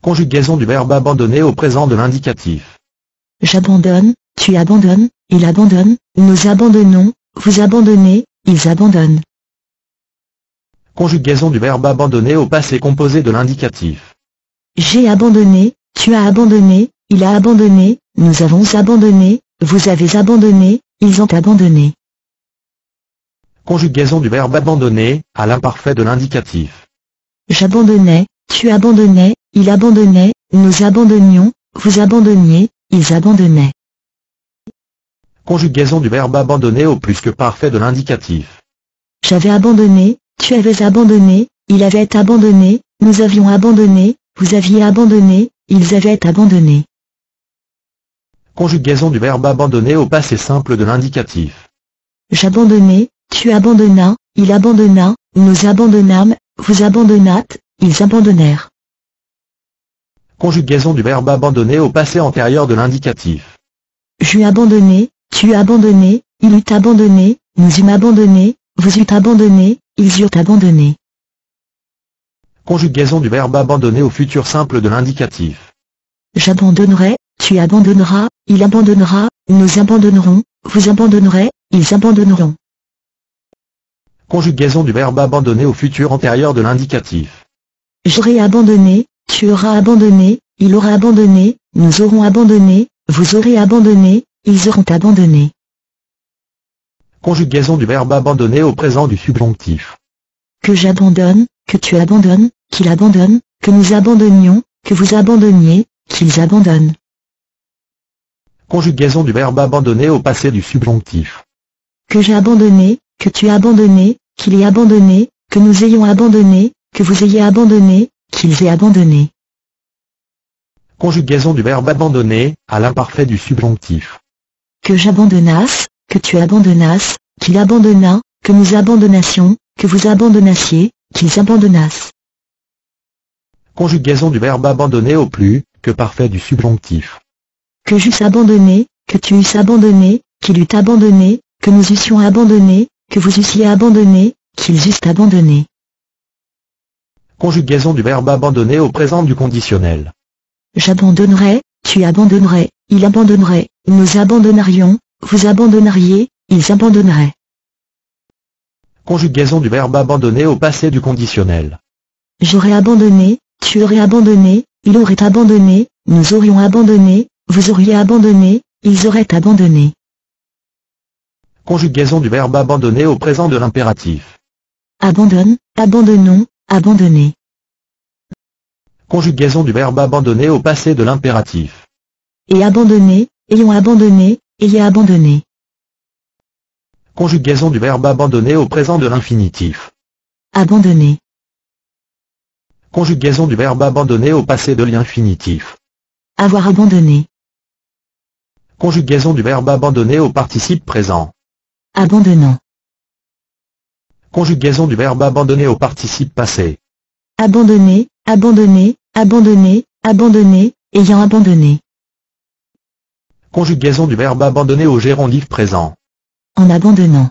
Conjugaison du verbe abandonner au présent de l'indicatif. J'abandonne, tu abandonnes, il abandonne, nous abandonnons, vous abandonnez, ils abandonnent. Conjugaison du verbe abandonner au passé composé de l'indicatif. J'ai abandonné, tu as abandonné, il a abandonné, nous avons abandonné, vous avez abandonné, ils ont abandonné. Conjugaison du verbe abandonner à l'imparfait de l'indicatif. J'abandonnais, tu abandonnais, il abandonnait, nous abandonnions, vous abandonniez, ils abandonnaient. Conjugaison du verbe abandonner au plus que parfait de l'indicatif. J'avais abandonné, tu avais abandonné, il avait abandonné, nous avions abandonné, vous aviez abandonné, ils avaient abandonné. Conjugaison du verbe abandonner au passé simple de l'indicatif. J'abandonnais, tu abandonnas, il abandonna, nous abandonnâmes, vous abandonnâtes, ils abandonnèrent. Conjugaison du verbe abandonner au passé antérieur de l'indicatif. J'eus abandonné, tu as abandonné, il eut abandonné, nous eûmes abandonné, vous eûtes abandonné, ils eurent abandonné. Conjugaison du verbe abandonner au futur simple de l'indicatif. J'abandonnerai, tu abandonneras, il abandonnera, nous abandonnerons, vous abandonnerez, ils abandonneront. Conjugaison du verbe abandonner au futur antérieur de l'indicatif. J'aurai abandonné, tu auras abandonné, il aura abandonné, nous aurons abandonné, vous aurez abandonné, ils auront abandonné. Conjugaison du verbe abandonner au présent du subjonctif. Que j'abandonne, que tu abandonnes, qu'il abandonne, que nous abandonnions, que vous abandonniez, qu'ils abandonnent. Conjugaison du verbe abandonner au passé du subjonctif. Que j'ai abandonné, que tu as abandonné, qu'il ait abandonné, que nous ayons abandonné, que vous ayez abandonné, qu'ils aient abandonné. Conjugaison du verbe abandonner à l'imparfait du subjonctif. Que j'abandonnasse, que tu abandonnasses, qu'il abandonna, que nous abandonnassions, que vous abandonnassiez, qu'ils abandonnassent. Conjugaison du verbe abandonner au plus que parfait du subjonctif. Que j'eusse abandonné, que tu eusses abandonné, qu'il eût abandonné, que nous eussions abandonné, que vous eussiez abandonné, qu'ils eussent abandonné. Conjugaison du verbe abandonner au présent du conditionnel. J'abandonnerai, tu abandonnerais, il abandonnerait, nous abandonnerions, vous abandonneriez, ils abandonneraient. Conjugaison du verbe abandonner au passé du conditionnel. J'aurais abandonné, tu aurais abandonné, il aurait abandonné, nous aurions abandonné, vous auriez abandonné, ils auraient abandonné. Conjugaison du verbe abandonner au présent de l'impératif. Abandonne, abandonnons, abandonner. Conjugaison du verbe abandonner au passé de l'impératif. Et abandonner, ayons abandonné, ayez abandonné. Conjugaison du verbe abandonner au présent de l'infinitif. Abandonner. Conjugaison du verbe abandonner au passé de l'infinitif. Avoir abandonné. Conjugaison du verbe abandonner au participe présent. Abandonnant. Conjugaison du verbe abandonner au participe passé. Abandonner, abandonner, abandonner, abandonner, ayant abandonné. Conjugaison du verbe abandonner au gérondif présent. En abandonnant.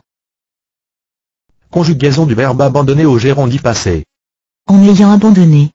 Conjugaison du verbe abandonner au gérondif passé. En ayant abandonné.